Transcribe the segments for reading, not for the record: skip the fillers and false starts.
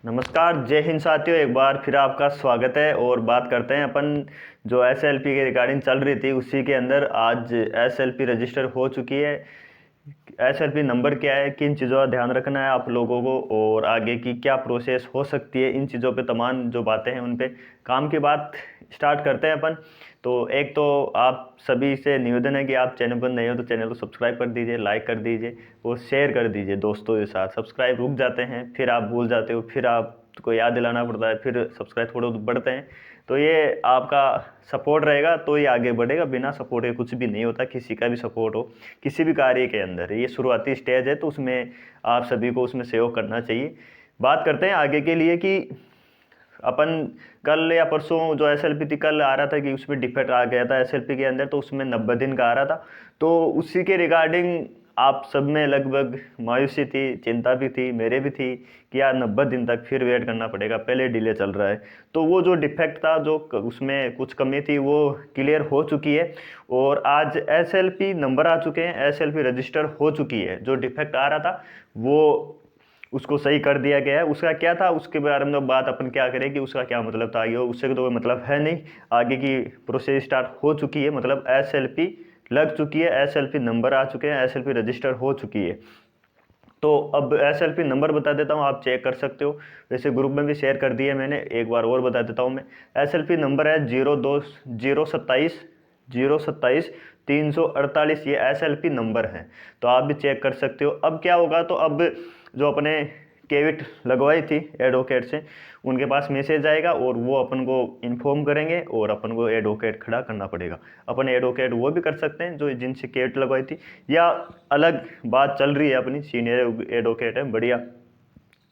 नमस्कार, जय हिंद साथियों। एक बार फिर आपका स्वागत है और बात करते हैं अपन जो एसएलपी के रिगार्डिंग चल रही थी उसी के अंदर आज एसएलपी रजिस्टर हो चुकी है। एसएलपी नंबर क्या है, किन चीज़ों का ध्यान रखना है आप लोगों को और आगे की क्या प्रोसेस हो सकती है, इन चीज़ों पे तमाम जो बातें हैं उन पे काम की बात स्टार्ट करते हैं अपन। तो एक तो आप सभी से निवेदन है कि आप चैनल पर नए हो तो चैनल को सब्सक्राइब कर दीजिए, लाइक कर दीजिए और शेयर कर दीजिए दोस्तों के साथ। सब्सक्राइब रुक जाते हैं, फिर आप भूल जाते हो, फिर आपको याद दिलाना पड़ता है, फिर सब्सक्राइब थोड़े बढ़ते हैं। तो ये आपका सपोर्ट रहेगा तो ये आगे बढ़ेगा, बिना सपोर्ट के कुछ भी नहीं होता। किसी का भी सपोर्ट हो किसी भी कार्य के अंदर, ये शुरुआती स्टेज है तो उसमें आप सभी को उसमें सहयोग करना चाहिए। बात करते हैं आगे के लिए कि अपन कल या परसों जो एसएलपी थी, कल आ रहा था कि उसमें डिफेक्ट आ गया था एसएलपी के अंदर, तो उसमें 90 दिन का आ रहा था। तो उसी के रिगार्डिंग आप सब में लगभग मायूसी थी, चिंता भी थी, मेरे भी थी कि यार 90 दिन तक फिर वेट करना पड़ेगा, पहले डिले चल रहा है। तो वो जो डिफेक्ट था, जो उसमें कुछ कमी थी, वो क्लियर हो चुकी है और आज एसएलपी नंबर आ चुके हैं, एसएलपी रजिस्टर हो चुकी है। जो डिफेक्ट आ रहा था वो उसको सही कर दिया गया है। उसका क्या था उसके बारे में बात अपन क्या करें कि उसका क्या मतलब था, आगे उससे तो कोई मतलब है नहीं। आगे की प्रोसेस स्टार्ट हो चुकी है, मतलब एसएलपी लग चुकी है, एसएलपी नंबर आ चुके हैं, एसएलपी रजिस्टर हो चुकी है। तो अब एसएलपी नंबर बता देता हूँ, आप चेक कर सकते हो। वैसे ग्रुप में भी शेयर कर दिया मैंने, एक बार और बता देता हूँ मैं। एसएलपी नंबर है 02027 ये एसएलपी नंबर है। तो आप भी चेक कर सकते हो। अब क्या होगा, तो अब जो अपने केविट लगवाई थी एडवोकेट से, उनके पास मैसेज आएगा और वो अपन को इन्फॉर्म करेंगे और अपन को एडवोकेट खड़ा करना पड़ेगा। अपन एडवोकेट वो भी कर सकते हैं जो जिनसे केविट लगवाई थी, या अलग बात चल रही है अपनी, सीनियर एडवोकेट है, बढ़िया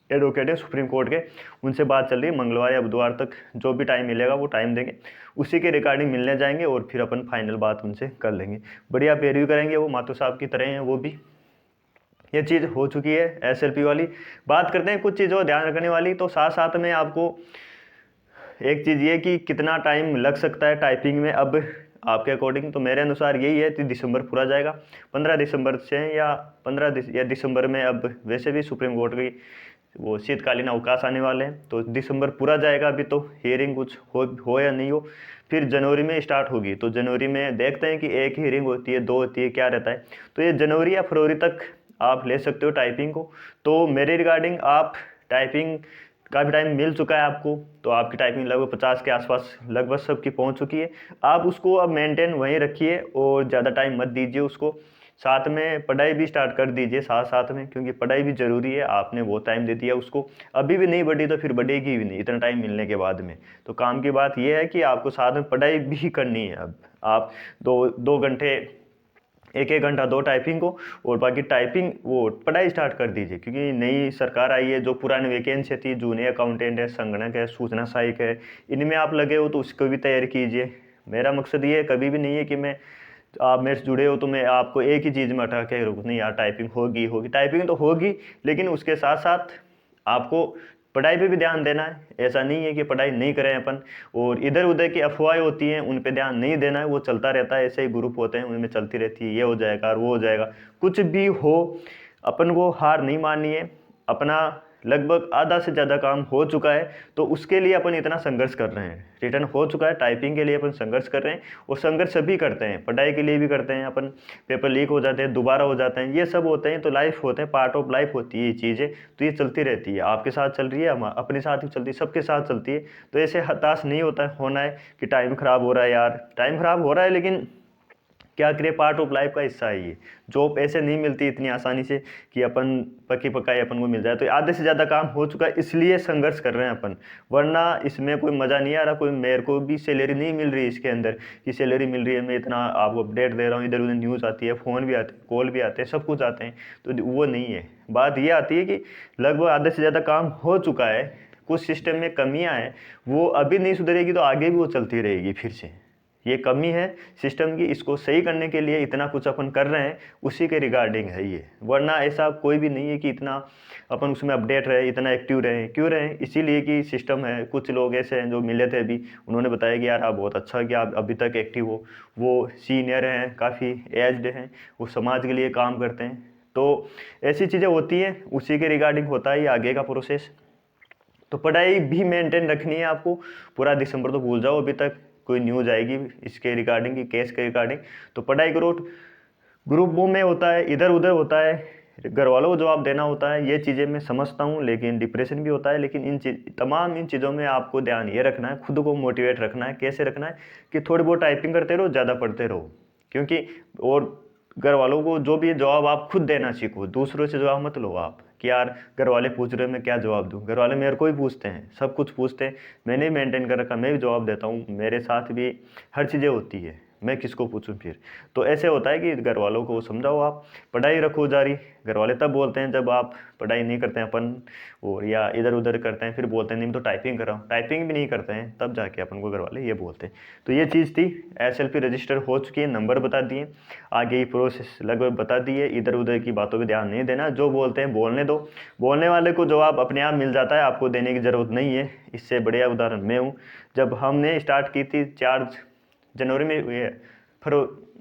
एडवोकेट है सुप्रीम कोर्ट के, उनसे बात चल रही है। मंगलवार या बुधवार तक जो भी टाइम मिलेगा वो टाइम देंगे, उसी के रिगार्डिंग मिलने जाएंगे और फिर अपन फाइनल बात उनसे कर लेंगे। बढ़िया पैरवी करेंगे, वो माथुर साहब की तरह हैं वो भी। ये चीज़ हो चुकी है एसएलपी वाली। बात करते हैं कुछ चीज़ों ध्यान रखने वाली, तो साथ साथ में आपको एक चीज़ ये कि कितना टाइम लग सकता है टाइपिंग में। अब आपके अकॉर्डिंग तो मेरे अनुसार यही है कि दिसंबर पूरा जाएगा, 15 दिसंबर से या 15 दिसंबर में। अब वैसे भी सुप्रीम कोर्ट की वो शीतकालीन अवकाश आने वाले हैं, तो दिसंबर पूरा जाएगा। अभी तो हियरिंग कुछ हो या नहीं हो, फिर जनवरी में स्टार्ट होगी। तो जनवरी में देखते हैं कि एक हियरिंग होती है, दो होती है, क्या रहता है। तो ये जनवरी या फरवरी तक आप ले सकते हो टाइपिंग को। तो मेरे रिगार्डिंग आप टाइपिंग काफ़ी टाइम मिल चुका है आपको, तो आपकी टाइपिंग लगभग 50 के आसपास लगभग सबकी पहुंच चुकी है। आप उसको अब मेंटेन वहीं रखिए और ज़्यादा टाइम मत दीजिए उसको। साथ में पढ़ाई भी स्टार्ट कर दीजिए साथ साथ में, क्योंकि पढ़ाई भी ज़रूरी है। आपने वो टाइम दे दिया उसको, अभी भी नहीं बढ़ी तो फिर बढ़ेगी भी नहीं इतना टाइम मिलने के बाद में। तो काम की बात यह है कि आपको साथ में पढ़ाई भी करनी है। अब आप दो दो घंटे, एक एक घंटा दो टाइपिंग को और बाकी टाइपिंग वो पढ़ाई स्टार्ट कर दीजिए। क्योंकि नई सरकार आई है, जो पुरानी वैकेंसी थी, जूनियर अकाउंटेंट है, संगणक है, सूचना सहायक है, इनमें आप लगे हो तो उसको भी तैयारी कीजिए। मेरा मकसद ये कभी भी नहीं है कि मैं, आप मेरे से जुड़े हो तो मैं आपको एक ही चीज़ में अटका के रुक, नहीं यार टाइपिंग होगी होगी, टाइपिंग तो होगी, लेकिन उसके साथ साथ आपको पढ़ाई पे भी ध्यान देना है। ऐसा नहीं है कि पढ़ाई नहीं करें अपन, और इधर उधर की अफवाहें होती हैं उन पे ध्यान नहीं देना है। वो चलता रहता है, ऐसे ही ग्रुप होते हैं उनमें चलती रहती है, ये हो जाएगा और वो हो जाएगा। कुछ भी हो, अपन को हार नहीं माननी है। अपना लगभग आधा से ज़्यादा काम हो चुका है, तो उसके लिए अपन इतना संघर्ष कर रहे हैं। रिटर्न हो चुका है, टाइपिंग के लिए अपन संघर्ष कर रहे हैं, और संघर्ष सभी करते हैं, पढ़ाई के लिए भी करते हैं अपन। पेपर लीक हो जाते हैं, दोबारा हो जाते हैं, ये सब होते हैं। तो लाइफ होते हैं, पार्ट ऑफ लाइफ होती है ये चीज़ें। तो ये चलती रहती है, आपके साथ चल रही है, हम अपने साथ ही चलती है, सबके साथ चलती है। तो ऐसे हताश नहीं होना है कि टाइम ख़राब हो रहा है। यार टाइम ख़राब हो रहा है, लेकिन क्या करें, पार्ट ऑफ लाइफ का हिस्सा है ये। जॉब ऐसे नहीं मिलती इतनी आसानी से कि अपन पक्की पकाई अपन को मिल जाए। तो आधे से ज़्यादा काम हो चुका है, इसलिए संघर्ष कर रहे हैं अपन, वरना इसमें कोई मज़ा नहीं आ रहा। कोई, मेरे को भी सैलरी नहीं मिल रही इसके अंदर कि सैलरी मिल रही है, मैं इतना आपको अपडेट दे रहा हूँ, इधर उधर न्यूज़ आती है, फ़ोन भी आते हैं, कॉल भी आते हैं, सब कुछ आते हैं। तो वो नहीं है। बात ये आती है कि लगभग आधे से ज़्यादा काम हो चुका है, कुछ सिस्टम में कमियाँ हैं, वो अभी नहीं सुधरेगी तो आगे भी वो चलती रहेगी। फिर से ये कमी है सिस्टम की, इसको सही करने के लिए इतना कुछ अपन कर रहे हैं, उसी के रिगार्डिंग है ये। वरना ऐसा कोई भी नहीं है कि इतना अपन उसमें अपडेट रहे, इतना एक्टिव रहे। क्यों रहे, इसीलिए कि सिस्टम है। कुछ लोग ऐसे हैं जो मिले थे अभी, उन्होंने बताया कि यार आप बहुत अच्छा कि आप अभी तक एक्टिव हो। वो सीनियर हैं, काफ़ी एज्ड हैं, वो समाज के लिए काम करते हैं। तो ऐसी चीज़ें होती हैं, उसी के रिगार्डिंग होता है ये आगे का प्रोसेस। तो पढ़ाई भी मेंटेन रखनी है आपको। पूरा दिसंबर तो भूल जाओ, अभी तक कोई न्यूज़ आएगी इसके रिगार्डिंग की, केस के रिगार्डिंग, तो पढ़ाई करो। ग्रुपों में होता है, इधर उधर होता है, घर वालों को जवाब देना होता है, ये चीज़ें मैं समझता हूँ, लेकिन डिप्रेशन भी होता है। लेकिन तमाम इन चीज़ों में आपको ध्यान ये रखना है, खुद को मोटिवेट रखना है। कैसे रखना है कि थोड़ी बहुत टाइपिंग करते रहो, ज़्यादा पढ़ते रहो, क्योंकि और घर वालों को जो भी जवाब आप खुद देना सीखो, दूसरों से जवाब मत लो आप कि यार घर वाले पूछ रहे हैं मैं क्या जवाब दूं। घर वाले मेरे को ही पूछते हैं, सब कुछ पूछते हैं, मैंने भी मेंटेन कर रखा, मैं भी जवाब देता हूँ, मेरे साथ भी हर चीज़ें होती है, मैं किसको पूछूं फिर। तो ऐसे होता है कि घर वालों को समझाओ, आप पढ़ाई रखो जारी। घर वाले तब बोलते हैं जब आप पढ़ाई नहीं करते हैं अपन, और या इधर उधर करते हैं, फिर बोलते हैं नहीं मैं तो टाइपिंग कर रहा हूँ, टाइपिंग भी नहीं करते हैं, तब जाके अपन को घर वाले ये बोलते हैं। तो ये चीज़ थी। SLP रजिस्टर हो चुकी है, नंबर बता दिए, आगे की प्रोसेस लगभग बता दी है। इधर उधर की बातों पर ध्यान नहीं देना, जो बोलते हैं बोलने दो, बोलने वाले को जवाब अपने आप मिल जाता है, आपको देने की ज़रूरत नहीं है। इससे बढ़िया उदाहरण मैं हूँ। जब हमने स्टार्ट की थी 4 जनवरी में,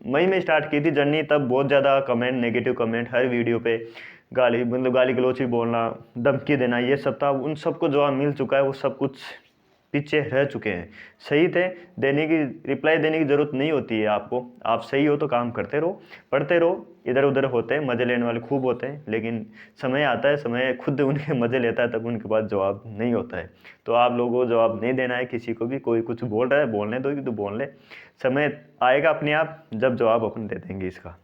मई में स्टार्ट की थी जर्नी, तब बहुत ज़्यादा कमेंट, नेगेटिव कमेंट हर वीडियो पे, गाली मतलब गाली गलौच भी बोलना, धमकी देना, ये सब था। उन सबको जवाब मिल चुका है, वो सब कुछ पीछे रह चुके हैं। सही थे, देने की रिप्लाई देने की ज़रूरत नहीं होती है आपको। आप सही हो तो काम करते रहो, पढ़ते रहो। इधर उधर होते हैं, मज़े लेने वाले खूब होते हैं, लेकिन समय आता है, समय खुद उनके मज़े लेता है, तब उनके पास जवाब नहीं होता है। तो आप लोगों को जवाब नहीं देना है किसी को भी। कोई कुछ बोल रहा है, बोलने दो कि तो बोल ले, समय आएगा अपने आप जब जवाब अपन दे देंगे इसका।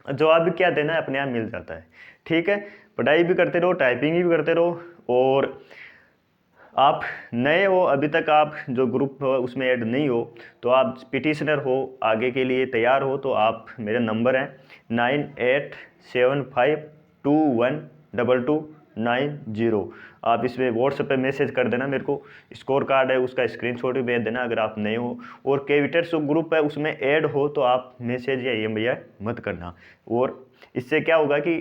जवाब भी क्या देना है, अपने आप मिल जाता है। ठीक है, पढ़ाई भी करते रहो, टाइपिंग भी करते रहो। और आप नए हो, अभी तक आप जो ग्रुप हो उसमें ऐड नहीं हो, तो आप पिटिशनर हो, आगे के लिए तैयार हो, तो आप, मेरे नंबर हैं 9875212290। आप इसमें व्हाट्सएप पे मैसेज कर देना मेरे को, स्कोर कार्ड है उसका स्क्रीनशॉट भी भेज देना अगर आप नए हो। और केविटेट्स जो ग्रुप है उसमें ऐड हो तो आप मैसेज या ईमेल मत करना। और इससे क्या होगा कि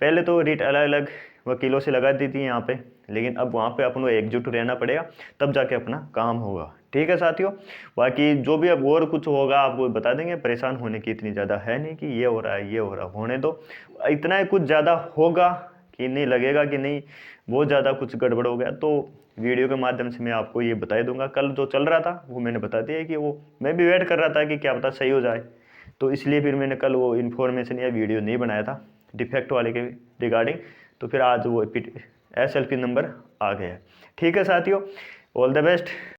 पहले तो रेट अलग अलग वकीलों से लगा दी थी यहाँ पे, लेकिन अब वहाँ पे अपन को एकजुट रहना पड़ेगा, तब जाके अपना काम होगा। ठीक है साथियों, बाकी जो भी अब और कुछ होगा आपको बता देंगे। परेशान होने की इतनी ज़्यादा है नहीं कि ये हो रहा है ये हो रहा, होने दो। इतना ही कुछ ज़्यादा होगा कि नहीं लगेगा कि नहीं बहुत ज़्यादा कुछ गड़बड़ हो गया, तो वीडियो के माध्यम से मैं आपको ये बता दूंगा। कल जो चल रहा था वो मैंने बता दिया कि वो मैं भी वेट कर रहा था कि क्या पता सही हो जाए, तो इसलिए फिर मैंने कल वो इन्फॉर्मेशन या वीडियो नहीं बनाया था डिफेक्ट वाले के रिगार्डिंग। तो फिर आज वो SLP नंबर आ गया है। ठीक है साथियों, ऑल द बेस्ट।